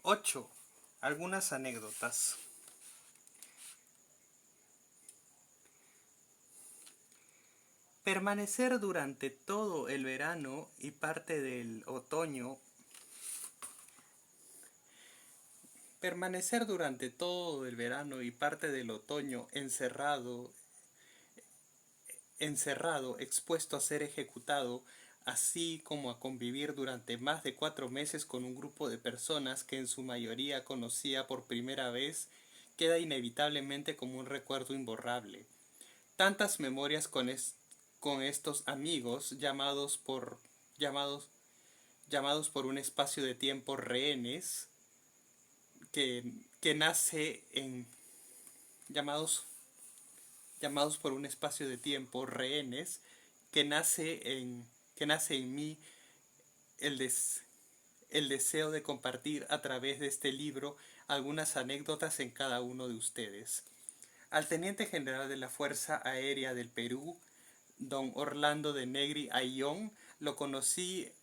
8. Algunas anécdotas. Permanecer durante todo el verano y parte del otoño. Permanecer durante todo el verano y parte del otoño encerrado, expuesto a ser ejecutado, así como a convivir durante más de 4 meses con un grupo de personas que en su mayoría conocía por primera vez, queda inevitablemente como un recuerdo imborrable. Tantas memorias con estos amigos llamados por un espacio de tiempo rehenes que, que nace en llamados por un espacio de tiempo rehenes que nace en mí el, des, el deseo de compartir a través de este libro algunas anécdotas en cada uno de ustedes. Al teniente general de la Fuerza Aérea del Perú, don Orlando de Negri Ayllón, lo conocí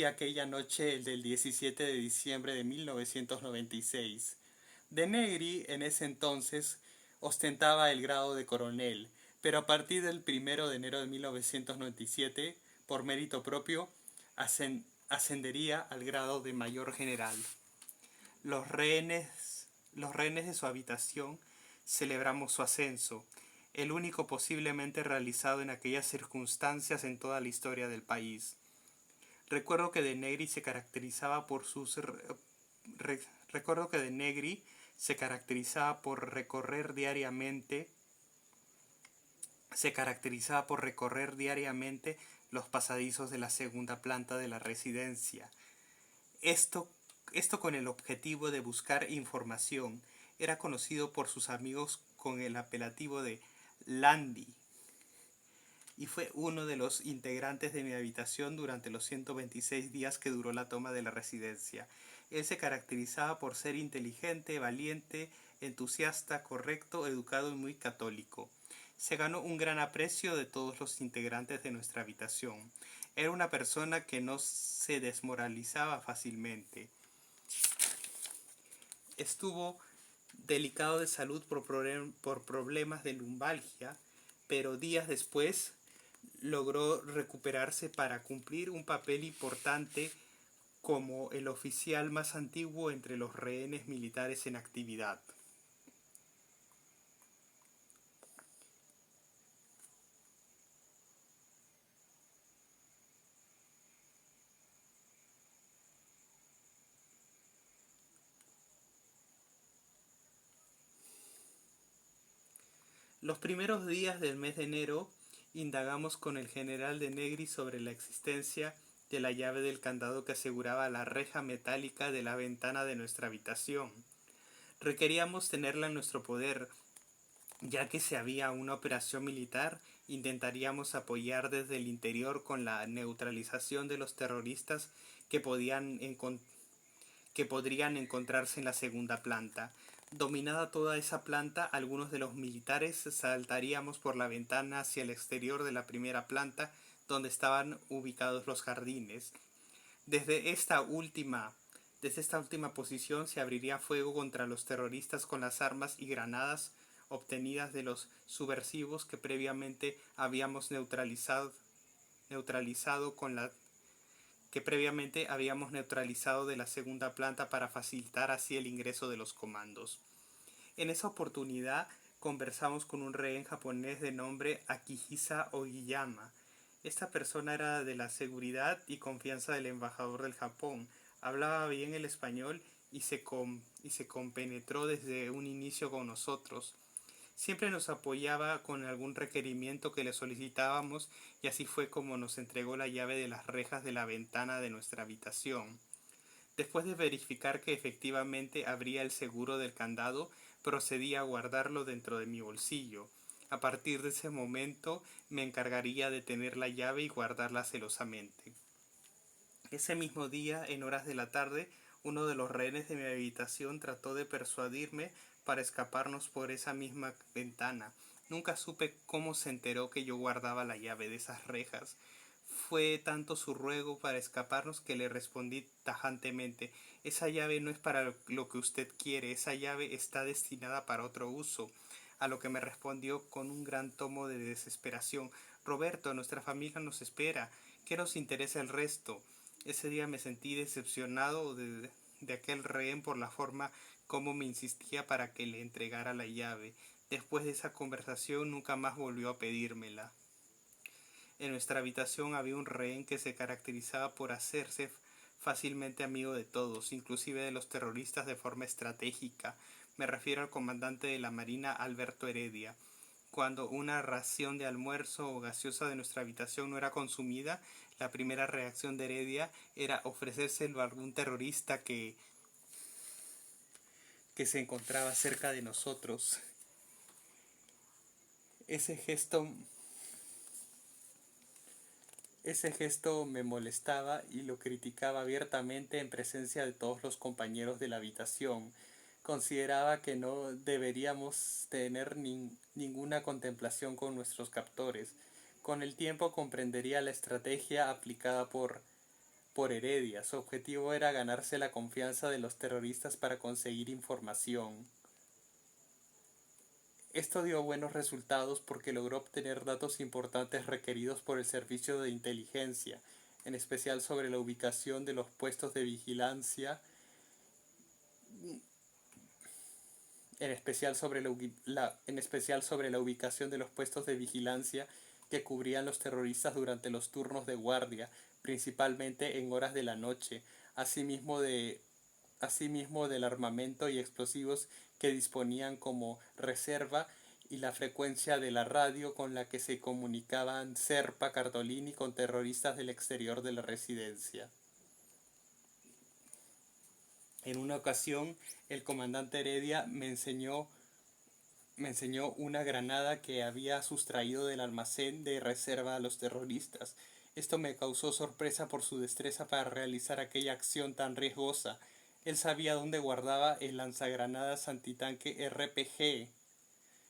aquella noche del 17 de diciembre de 1996. De Negri en ese entonces ostentaba el grado de coronel, pero a partir del 1 de enero de 1997, por mérito propio, ascendería al grado de mayor general. Los rehenes de su habitación celebramos su ascenso, el único posiblemente realizado en aquellas circunstancias en toda la historia del país. Recuerdo que De Negri se caracterizaba por recorrer diariamente los pasadizos de la segunda planta de la residencia. Esto con el objetivo de buscar información. Era conocido por sus amigos con el apelativo de Landy y fue uno de los integrantes de mi habitación durante los 126 días que duró la toma de la residencia. Él se caracterizaba por ser inteligente, valiente, entusiasta, correcto, educado y muy católico. Se ganó un gran aprecio de todos los integrantes de nuestra habitación. Era una persona que no se desmoralizaba fácilmente. Estuvo delicado de salud por problemas de lumbalgia, pero días después logró recuperarse para cumplir un papel importante como el oficial más antiguo entre los rehenes militares en actividad. Los primeros días del mes de enero indagamos con el general de Negri sobre la existencia de la llave del candado que aseguraba la reja metálica de la ventana de nuestra habitación. Requeríamos tenerla en nuestro poder, ya que si había una operación militar, intentaríamos apoyar desde el interior con la neutralización de los terroristas que podrían encontrarse en la segunda planta. Dominada toda esa planta, algunos de los militares saltaríamos por la ventana hacia el exterior de la primera planta, donde estaban ubicados los jardines. Desde esta última posición se abriría fuego contra los terroristas con las armas y granadas obtenidas de los subversivos que previamente habíamos neutralizado de la segunda planta para facilitar así el ingreso de los comandos. En esa oportunidad conversamos con un rehén japonés de nombre Akihisa Ogiyama. Esta persona era de la seguridad y confianza del embajador del Japón. Hablaba bien el español y se compenetró desde un inicio con nosotros. Siempre nos apoyaba con algún requerimiento que le solicitábamos y así fue como nos entregó la llave de las rejas de la ventana de nuestra habitación. Después de verificar que efectivamente abría el seguro del candado, procedí a guardarlo dentro de mi bolsillo. A partir de ese momento me encargaría de tener la llave y guardarla celosamente. Ese mismo día, en horas de la tarde, uno de los rehenes de mi habitación trató de persuadirme para escaparnos por esa misma ventana. Nunca supe cómo se enteró que yo guardaba la llave de esas rejas. Fue tanto su ruego para escaparnos que le respondí tajantemente: esa llave no es para lo que usted quiere, esa llave está destinada para otro uso. A lo que me respondió con un gran tono de desesperación: Roberto, nuestra familia nos espera, ¿qué nos interesa el resto? Ese día me sentí decepcionado de aquel rehén por la forma como me insistía para que le entregara la llave. Después de esa conversación nunca más volvió a pedírmela. En nuestra habitación había un rehén que se caracterizaba por hacerse fácilmente amigo de todos, inclusive de los terroristas, de forma estratégica. Me refiero al comandante de la Marina, Alberto Heredia. Cuando una ración de almuerzo o gaseosa de nuestra habitación no era consumida, la primera reacción de Heredia era ofrecérselo a algún terrorista que se encontraba cerca de nosotros. Ese gesto Ese gesto me molestaba y lo criticaba abiertamente en presencia de todos los compañeros de la habitación. Consideraba que no deberíamos tener ninguna contemplación con nuestros captores. Con el tiempo comprendería la estrategia aplicada por Heredia. Su objetivo era ganarse la confianza de los terroristas para conseguir información. Esto dio buenos resultados porque logró obtener datos importantes requeridos por el servicio de inteligencia, en especial sobre la ubicación de los puestos de vigilancia, en especial sobre la ubicación de los puestos de vigilancia que cubrían los terroristas durante los turnos de guardia, principalmente en horas de la noche, asimismo del armamento y explosivos que disponían como reserva y la frecuencia de la radio con la que se comunicaban Serpa Cartolini con terroristas del exterior de la residencia. En una ocasión, el comandante Heredia me enseñó una granada que había sustraído del almacén de reserva a los terroristas. Esto me causó sorpresa por su destreza para realizar aquella acción tan riesgosa. Él sabía dónde guardaba el lanzagranadas antitanque RPG.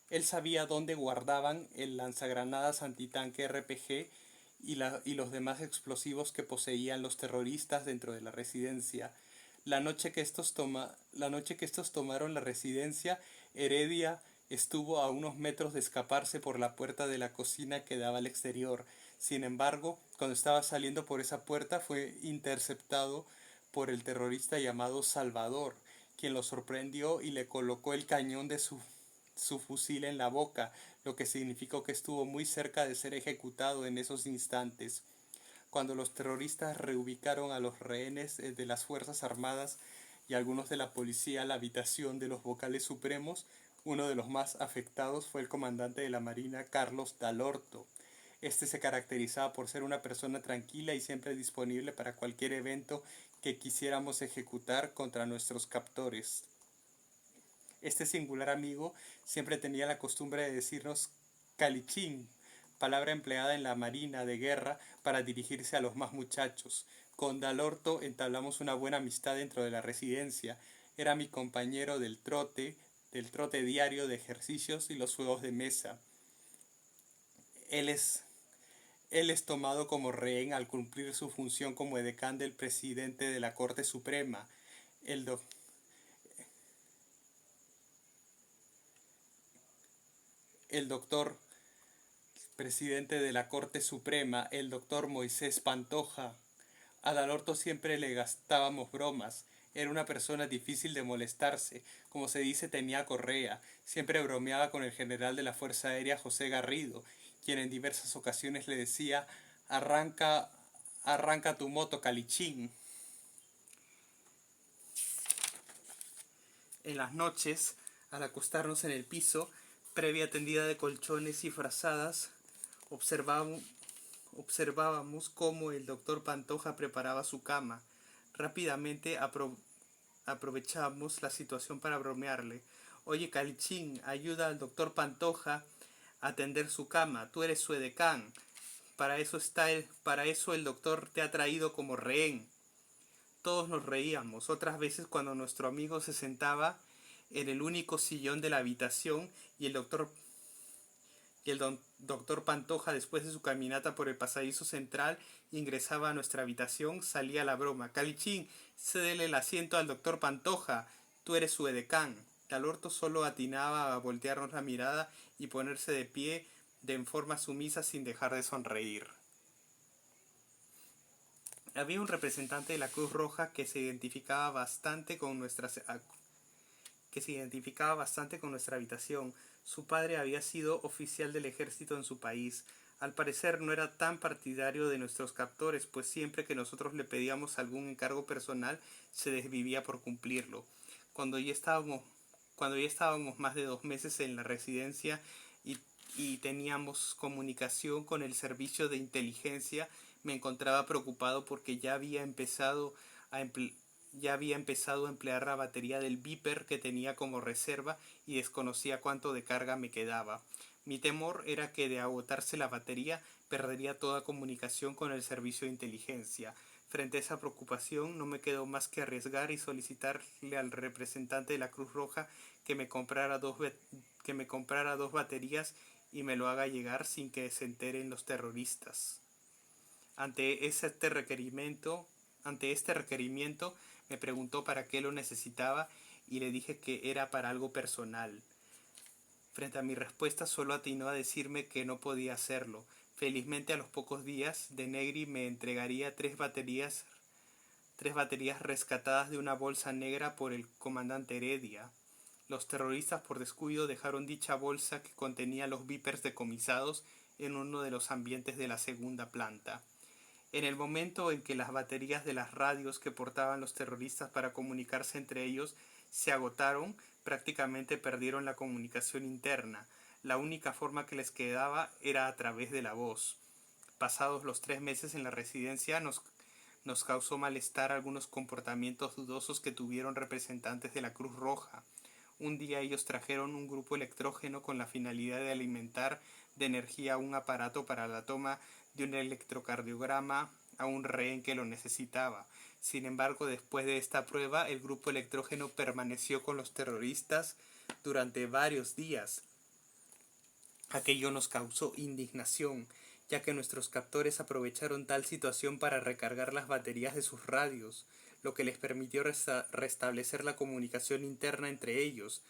Él sabía dónde guardaban el lanzagranadas antitanque RPG y los demás explosivos que poseían los terroristas dentro de la residencia. La noche que estos tomaron la residencia, Heredia estuvo a unos metros de escaparse por la puerta de la cocina que daba al exterior. Sin embargo, cuando estaba saliendo por esa puerta fue interceptado por el terrorista llamado Salvador, quien lo sorprendió y le colocó el cañón de su fusil en la boca, lo que significó que estuvo muy cerca de ser ejecutado en esos instantes. Cuando los terroristas reubicaron a los rehenes de las Fuerzas Armadas y algunos de la policía a la habitación de los vocales supremos, uno de los más afectados fue el comandante de la Marina, Carlos Dalorto. Este se caracterizaba por ser una persona tranquila y siempre disponible para cualquier evento que quisiéramos ejecutar contra nuestros captores. Este singular amigo siempre tenía la costumbre de decirnos calichín, palabra empleada en la marina de guerra para dirigirse a los más muchachos. Con Dalorto entablamos una buena amistad dentro de la residencia. Era mi compañero del trote diario de ejercicios y los juegos de mesa. Él es tomado como rehén al cumplir su función como edecán del presidente de la Corte Suprema, el, do, el doctor presidente de la Corte Suprema, el doctor Moisés Pantoja. A Dalorto siempre le gastábamos bromas. Era una persona difícil de molestarse. Como se dice, tenía correa. Siempre bromeaba con el general de la Fuerza Aérea, José Garrido, quien en diversas ocasiones le decía: arranca tu moto, calichín. En las noches, al acostarnos en el piso, previa tendida de colchones y frazadas, observábamos cómo el doctor Pantoja preparaba su cama. Rápidamente aprovechamos la situación para bromearle: oye, Calichín, ayuda al doctor Pantoja a tender su cama, tú eres su edecán. Para eso el doctor te ha traído como rehén. Todos nos reíamos. Otras veces, cuando nuestro amigo se sentaba en el único sillón de la habitación y el doctor y el doctor Pantoja, después de su caminata por el pasadizo central, ingresaba a nuestra habitación, salía la broma. Calichín, cédele el asiento al doctor Pantoja, tú eres su edecán. Dalorto solo atinaba a voltearnos la mirada y ponerse de pie en forma sumisa sin dejar de sonreír. Había un representante de la Cruz Roja que se identificaba bastante con nuestra habitación. Su padre había sido oficial del ejército en su país. Al parecer no era tan partidario de nuestros captores, pues siempre que nosotros le pedíamos algún encargo personal, se desvivía por cumplirlo. Cuando ya estábamos más de 2 meses en la residencia y teníamos comunicación con el servicio de inteligencia, me encontraba preocupado porque ya había empezado a emplear la batería del Viper que tenía como reserva y desconocía cuánto de carga me quedaba. Mi temor era que de agotarse la batería perdería toda comunicación con el servicio de inteligencia. Frente a esa preocupación no me quedó más que arriesgar y solicitarle al representante de la Cruz Roja que me comprara dos baterías y me lo haga llegar sin que se enteren los terroristas. Ante este requerimiento me preguntó para qué lo necesitaba y le dije que era para algo personal. Frente a mi respuesta solo atinó a decirme que no podía hacerlo. Felizmente a los pocos días de Negri me entregaría tres baterías rescatadas de una bolsa negra por el comandante Heredia. Los terroristas por descuido dejaron dicha bolsa que contenía los Vipers decomisados en uno de los ambientes de la segunda planta. En el momento en que las baterías de las radios que portaban los terroristas para comunicarse entre ellos se agotaron, prácticamente perdieron la comunicación interna. La única forma que les quedaba era a través de la voz. Pasados los 3 meses en la residencia, nos causó malestar algunos comportamientos dudosos que tuvieron representantes de la Cruz Roja. Un día ellos trajeron un grupo electrógeno con la finalidad de alimentar de energía un aparato para la toma de un electrocardiograma a un rehén que lo necesitaba. Sin embargo, después de esta prueba, el grupo electrógeno permaneció con los terroristas durante varios días. Aquello nos causó indignación, ya que nuestros captores aprovecharon tal situación para recargar las baterías de sus radios, lo que les permitió restablecer la comunicación interna entre ellos.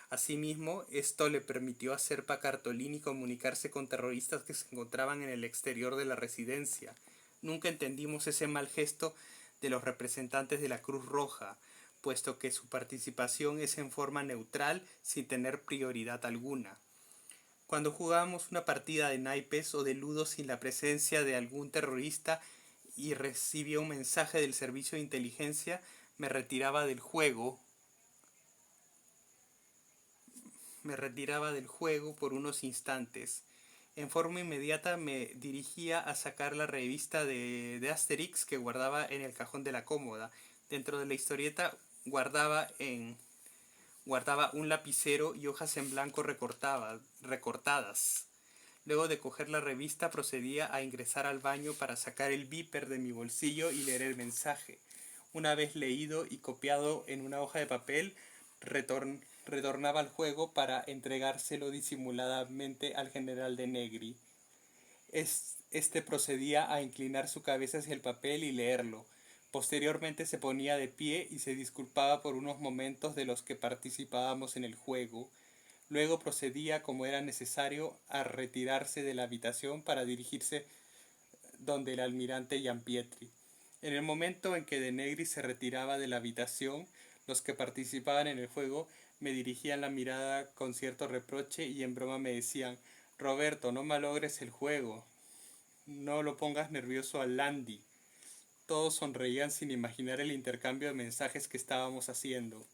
Asimismo, esto le permitió a Serpa Cartolini comunicarse con terroristas que se encontraban en el exterior de la residencia. Nunca entendimos ese mal gesto de los representantes de la Cruz Roja, puesto que su participación es en forma neutral sin tener prioridad alguna. Cuando jugábamos una partida de naipes o de ludo sin la presencia de algún terrorista y recibía un mensaje del servicio de inteligencia, me retiraba del juego por unos instantes. En forma inmediata me dirigía a sacar la revista de Asterix que guardaba en el cajón de la cómoda. Dentro de la historieta guardaba un lapicero y hojas en blanco recortadas. Luego de coger la revista procedía a ingresar al baño para sacar el Viper de mi bolsillo y leer el mensaje. Una vez leído y copiado en una hoja de papel, retornaba al juego para entregárselo disimuladamente al general de Negri. Este procedía a inclinar su cabeza hacia el papel y leerlo. Posteriormente se ponía de pie y se disculpaba por unos momentos de los que participábamos en el juego. Luego procedía, como era necesario, a retirarse de la habitación para dirigirse donde el almirante Gianpietri. En el momento en que De Negri se retiraba de la habitación, los que participaban en el juego me dirigían la mirada con cierto reproche y en broma me decían: «Roberto, no malogres el juego, no lo pongas nervioso al Landi». Todos sonreían sin imaginar el intercambio de mensajes que estábamos haciendo.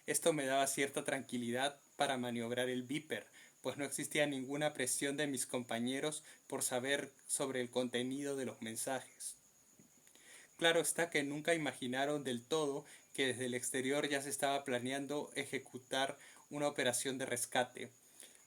Esto me daba cierta tranquilidad para maniobrar el Viper, pues no existía ninguna presión de mis compañeros por saber sobre el contenido de los mensajes. Claro está que nunca imaginaron del todo que desde el exterior ya se estaba planeando ejecutar una operación de rescate.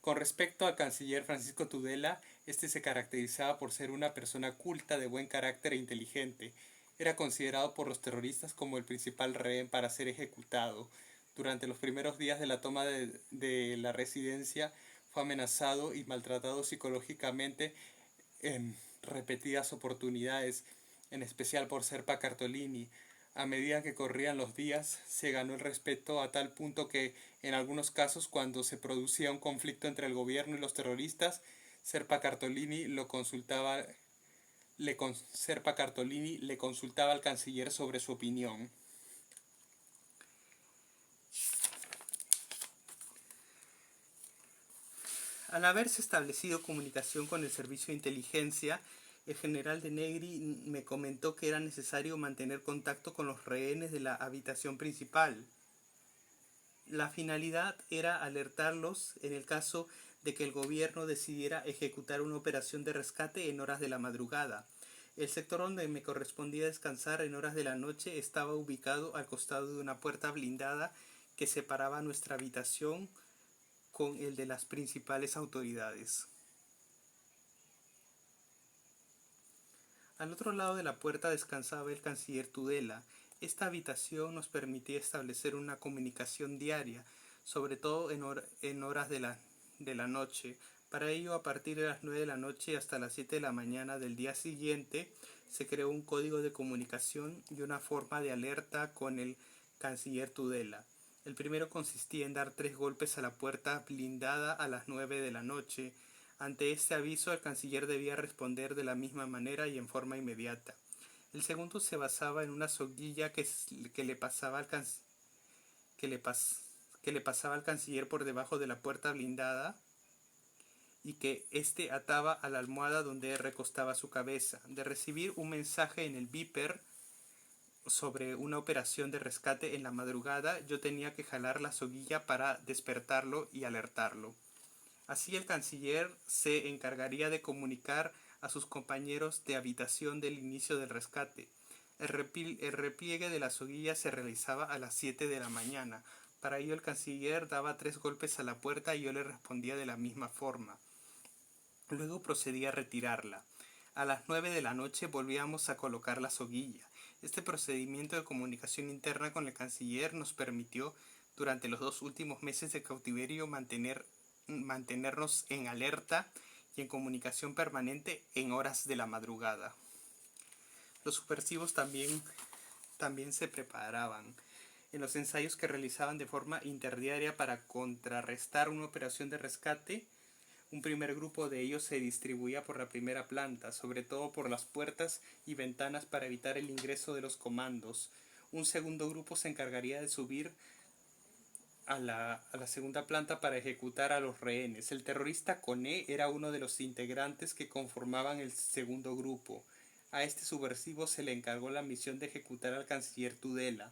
Con respecto al canciller Francisco Tudela, este se caracterizaba por ser una persona culta, de buen carácter e inteligente. Era considerado por los terroristas como el principal rehén para ser ejecutado. Durante los primeros días de la toma de la residencia fue amenazado y maltratado psicológicamente en repetidas oportunidades, en especial por Serpa Cartolini. A medida que corrían los días, se ganó el respeto a tal punto que, en algunos casos, cuando se producía un conflicto entre el gobierno y los terroristas, Serpa Cartolini le consultaba al canciller sobre su opinión. Al haberse establecido comunicación con el servicio de inteligencia, el general de Negri me comentó que era necesario mantener contacto con los rehenes de la habitación principal. La finalidad era alertarlos en el caso de que el gobierno decidiera ejecutar una operación de rescate en horas de la madrugada. El sector donde me correspondía descansar en horas de la noche estaba ubicado al costado de una puerta blindada que separaba nuestra habitación con el de las principales autoridades. Al otro lado de la puerta descansaba el canciller Tudela. Esta habitación nos permitía establecer una comunicación diaria, sobre todo en horas de la noche. Para ello, a partir de las 9 de la noche hasta las 7 de la mañana del día siguiente, se creó un código de comunicación y una forma de alerta con el canciller Tudela. El primero consistía en dar 3 golpes a la puerta blindada a las 9 de la noche. Ante este aviso, el canciller debía responder de la misma manera y en forma inmediata. El segundo se basaba en una soguilla que le pasaba al canciller por debajo de la puerta blindada y que éste ataba a la almohada donde recostaba su cabeza. De recibir un mensaje en el beeper sobre una operación de rescate en la madrugada, yo tenía que jalar la soguilla para despertarlo y alertarlo. Así el canciller se encargaría de comunicar a sus compañeros de habitación del inicio del rescate. El repliegue de la soguilla se realizaba a las 7 de la mañana. Para ello el canciller daba 3 golpes a la puerta y yo le respondía de la misma forma. Luego procedía a retirarla. A las 9 de la noche volvíamos a colocar la soguilla. Este procedimiento de comunicación interna con el canciller nos permitió, durante los 2 últimos meses de cautiverio, mantenernos en alerta y en comunicación permanente en horas de la madrugada. Los subversivos también se preparaban. En los ensayos que realizaban de forma interdiaria para contrarrestar una operación de rescate, un primer grupo de ellos se distribuía por la primera planta, sobre todo por las puertas y ventanas para evitar el ingreso de los comandos. Un segundo grupo se encargaría de subir a la segunda planta para ejecutar a los rehenes. El terrorista Coné era uno de los integrantes que conformaban el segundo grupo. A este subversivo se le encargó la misión de ejecutar al canciller Tudela.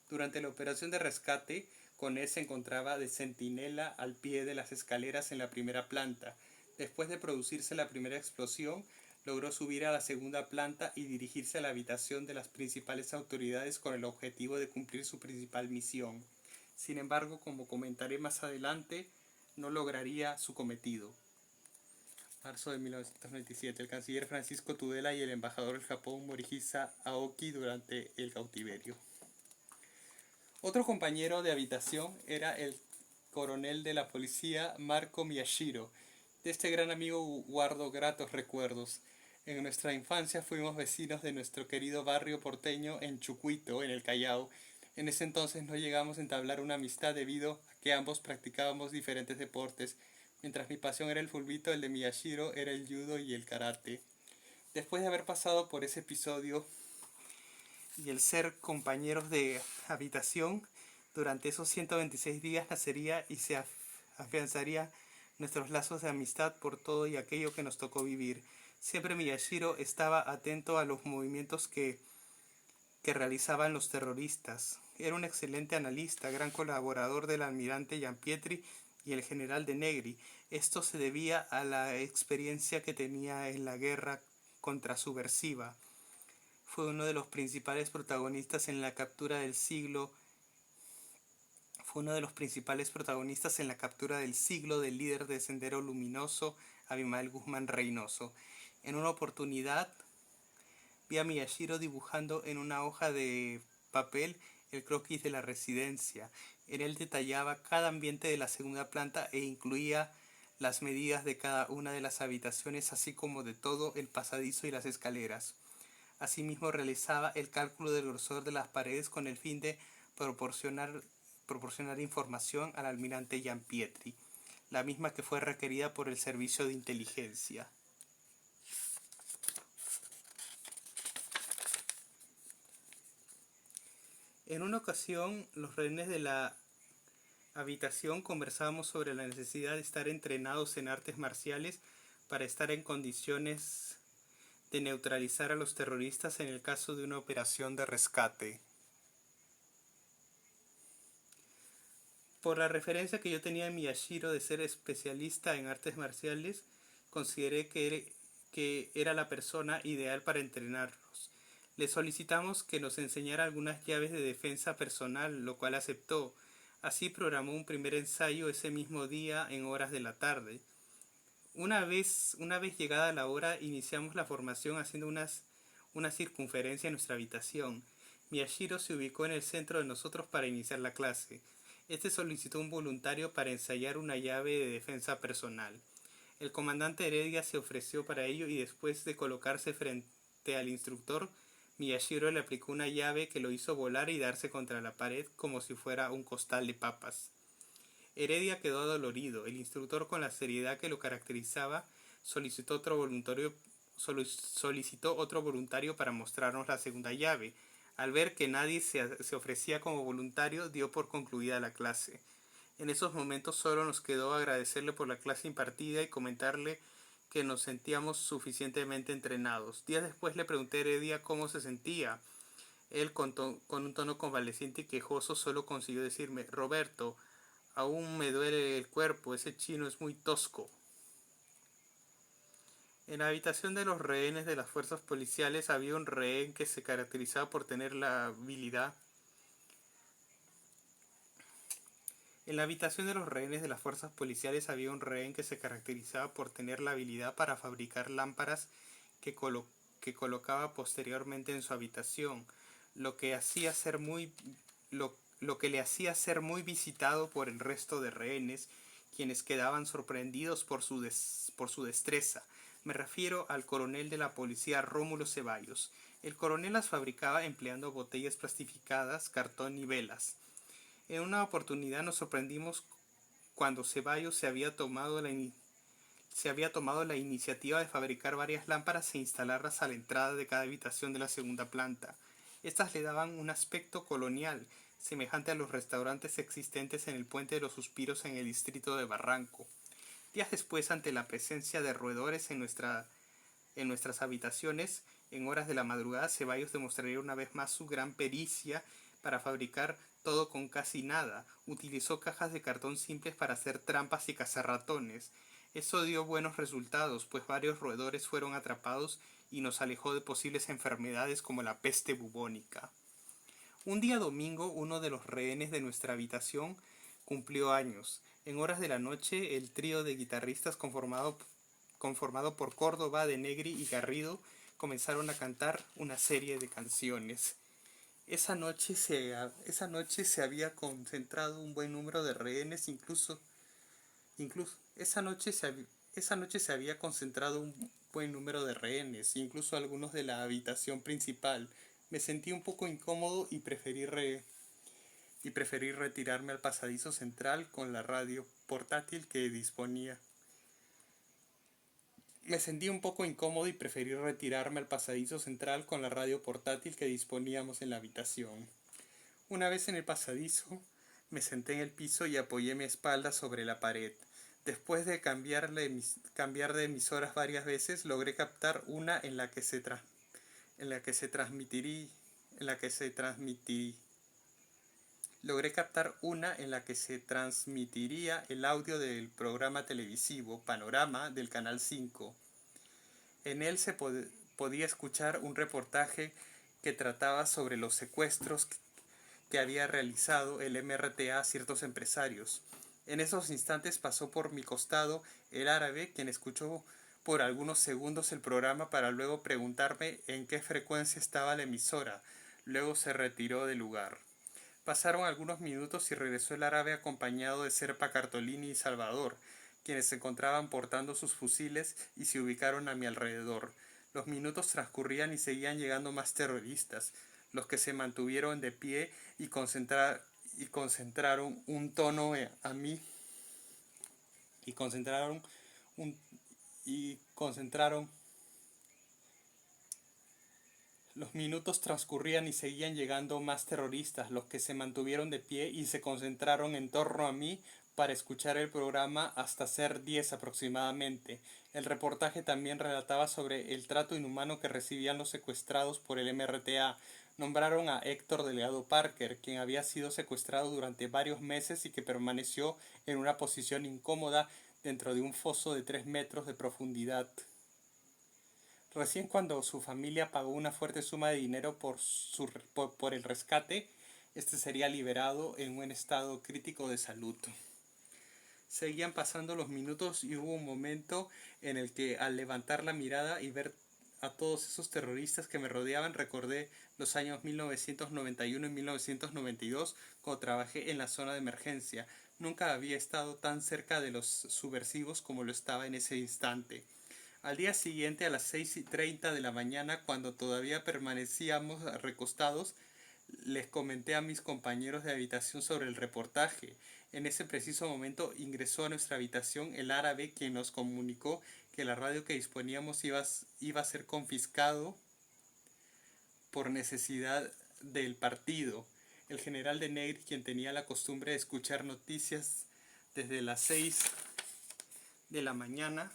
Durante la operación de rescate, Coné se encontraba de centinela al pie de las escaleras en la primera planta. Después de producirse la primera explosión, logró subir a la segunda planta y dirigirse a la habitación de las principales autoridades con el objetivo de cumplir su principal misión. Sin embargo, como comentaré más adelante, no lograría su cometido. Marzo de 1997, el canciller Francisco Tudela y el embajador del Japón Morihisa Aoki durante el cautiverio. Otro compañero de habitación era el coronel de la policía Marco Miyashiro. De este gran amigo guardo gratos recuerdos. En nuestra infancia fuimos vecinos de nuestro querido barrio porteño en Chucuito, en el Callao. En ese entonces no llegamos a entablar una amistad debido a que ambos practicábamos diferentes deportes. Mientras mi pasión era el fulbito, el de Miyashiro era el judo y el karate. Después de haber pasado por ese episodio y el ser compañeros de habitación, durante esos 126 días nacería y se afianzaría nuestros lazos de amistad por todo y aquello que nos tocó vivir. Siempre Miyashiro estaba atento a los movimientos que realizaban los terroristas. Era un excelente analista, gran colaborador del almirante Gianpietri y el general de Negri. Esto se debía a la experiencia que tenía en la guerra contrasubversiva. Fue uno de los principales protagonistas en la captura del siglo del líder de Sendero Luminoso, Abimael Guzmán Reynoso. En una oportunidad vi a Miyashiro dibujando en una hoja de papel el croquis de la residencia. En él detallaba cada ambiente de la segunda planta e incluía las medidas de cada una de las habitaciones, así como de todo el pasadizo y las escaleras. Asimismo, realizaba el cálculo del grosor de las paredes con el fin de proporcionar información al almirante Giampietri, la misma que fue requerida por el servicio de inteligencia. En una ocasión, los rehenes de la habitación conversábamos sobre la necesidad de estar entrenados en artes marciales para estar en condiciones de neutralizar a los terroristas en el caso de una operación de rescate. Por la referencia que yo tenía de Miyashiro de ser especialista en artes marciales, consideré que era la persona ideal para entrenarnos. Le solicitamos que nos enseñara algunas llaves de defensa personal, lo cual aceptó. Así programó un primer ensayo ese mismo día en horas de la tarde. Una vez llegada la hora, iniciamos la formación haciendo una circunferencia en nuestra habitación. Miyashiro se ubicó en el centro de nosotros para iniciar la clase. Este solicitó un voluntario para ensayar una llave de defensa personal. El comandante Heredia se ofreció para ello y después de colocarse frente al instructor, Miyashiro le aplicó una llave que lo hizo volar y darse contra la pared como si fuera un costal de papas. Heredia quedó adolorido. El instructor, con la seriedad que lo caracterizaba, solicitó otro voluntario para mostrarnos la segunda llave. Al ver que nadie se ofrecía como voluntario, dio por concluida la clase. En esos momentos solo nos quedó agradecerle por la clase impartida y comentarle que nos sentíamos suficientemente entrenados. Días después le pregunté a Heredia cómo se sentía. Él, con un tono convaleciente y quejoso, solo consiguió decirme: Roberto, aún me duele el cuerpo, ese chino es muy tosco. En la habitación de los rehenes de las fuerzas policiales había un rehén que se caracterizaba por tener la habilidad. En la habitación de los rehenes de las fuerzas policiales había un rehén que se caracterizaba por tener la habilidad para fabricar lámparas que colocaba posteriormente en su habitación, lo que le hacía ser muy visitado por el resto de rehenes, quienes quedaban sorprendidos por su destreza. Me refiero al coronel de la policía Rómulo Ceballos. El coronel las fabricaba empleando botellas plastificadas, cartón y velas. En una oportunidad nos sorprendimos cuando Ceballos se había tomado la iniciativa de fabricar varias lámparas e instalarlas a la entrada de cada habitación de la segunda planta. Estas le daban un aspecto colonial, semejante a los restaurantes existentes en el Puente de los Suspiros en el distrito de Barranco. Días después, ante la presencia de roedores en nuestras habitaciones, en horas de la madrugada, Ceballos demostraría una vez más su gran pericia para fabricar todo con casi nada. Utilizó cajas de cartón simples para hacer trampas y cazar ratones. Eso dio buenos resultados, pues varios roedores fueron atrapados y nos alejó de posibles enfermedades como la peste bubónica. Un día domingo, uno de los rehenes de nuestra habitación cumplió años. En horas de la noche, el trío de guitarristas conformado por Córdoba, De Negri y Garrido comenzaron a cantar una serie de canciones. Esa noche se había concentrado un buen número de rehenes, esa noche se había concentrado un buen número de rehenes, incluso algunos de la habitación principal. Me sentí un poco incómodo y preferí retirarme al pasadizo central con la radio portátil que disponía. Me sentí un poco incómodo y preferí retirarme al pasadizo central con la radio portátil que disponíamos en la habitación. Una vez en el pasadizo, me senté en el piso y apoyé mi espalda sobre la pared. Después de cambiar de emisoras varias veces, logré captar una en la que se transmitiría el audio del programa televisivo Panorama del Canal 5. En él se podía escuchar un reportaje que trataba sobre los secuestros que había realizado el MRTA a ciertos empresarios. En esos instantes pasó por mi costado el árabe, quien escuchó por algunos segundos el programa para luego preguntarme en qué frecuencia estaba la emisora. Luego se retiró del lugar. Pasaron algunos minutos y regresó el árabe acompañado de Serpa Cartolini y Salvador, quienes se encontraban portando sus fusiles y se ubicaron a mi alrededor. Los minutos transcurrían y seguían llegando más terroristas, los que se mantuvieron de pie y concentraron un tono a mí y concentraron un y concentraron Los minutos transcurrían y seguían llegando más terroristas, los que se mantuvieron de pie y se concentraron en torno a mí para escuchar el programa hasta ser 10 aproximadamente. El reportaje también relataba sobre el trato inhumano que recibían los secuestrados por el MRTA. Nombraron a Héctor Delgado Parker, quien había sido secuestrado durante varios meses y que permaneció en una posición incómoda dentro de un foso de 3 metros de profundidad. Recién cuando su familia pagó una fuerte suma de dinero por el rescate, este sería liberado en un estado crítico de salud. Seguían pasando los minutos y hubo un momento en el que, al levantar la mirada y ver a todos esos terroristas que me rodeaban, recordé los años 1991 y 1992, cuando trabajé en la zona de emergencia. Nunca había estado tan cerca de los subversivos como lo estaba en ese instante. Al día siguiente, a las 6:30 de la mañana, cuando todavía permanecíamos recostados, les comenté a mis compañeros de habitación sobre el reportaje. En ese preciso momento ingresó a nuestra habitación el árabe, quien nos comunicó que la radio que disponíamos iba a ser confiscado por necesidad del partido. El general de Negri, quien tenía la costumbre de escuchar noticias desde las 6 de la mañana,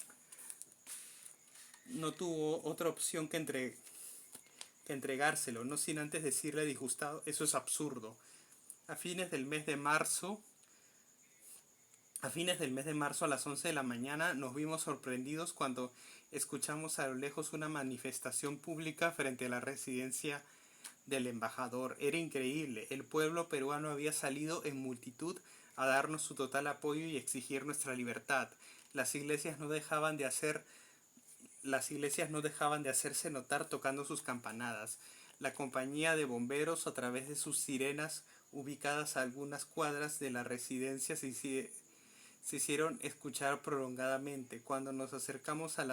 no tuvo otra opción que entregárselo, no sin antes decirle disgustado: eso es absurdo. A fines del mes de marzo a las 11 de la mañana nos vimos sorprendidos cuando escuchamos a lo lejos una manifestación pública frente a la residencia del embajador. Era increíble, el pueblo peruano había salido en multitud a darnos su total apoyo y exigir nuestra libertad. Las iglesias no dejaban de hacerse notar tocando sus campanadas. La compañía de bomberos, a través de sus sirenas ubicadas a algunas cuadras de la residencia, se hicieron escuchar prolongadamente. Cuando nos acercamos a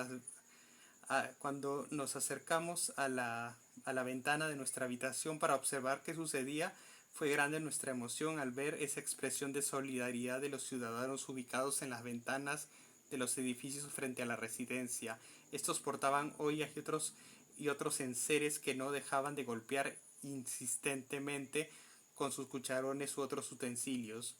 la ventana de nuestra habitación para observar qué sucedía, fue grande nuestra emoción al ver esa expresión de solidaridad de los ciudadanos ubicados en las ventanas de los edificios frente a la residencia. Estos portaban ollas y otros enseres que no dejaban de golpear insistentemente con sus cucharones u otros utensilios.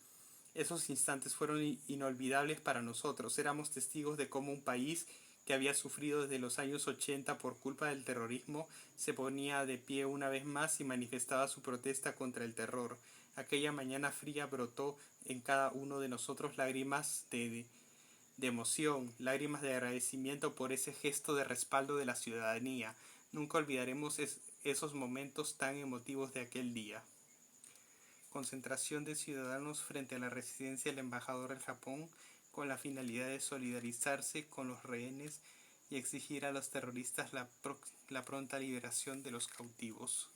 Esos instantes fueron inolvidables para nosotros. Éramos testigos de cómo un país que había sufrido desde los años 80 por culpa del terrorismo se ponía de pie una vez más y manifestaba su protesta contra el terror. Aquella mañana fría brotó en cada uno de nosotros lágrimas de emoción, lágrimas de agradecimiento por ese gesto de respaldo de la ciudadanía. Nunca olvidaremos esos momentos tan emotivos de aquel día. Concentración de ciudadanos frente a la residencia del embajador del Japón con la finalidad de solidarizarse con los rehenes y exigir a los terroristas la pronta liberación de los cautivos.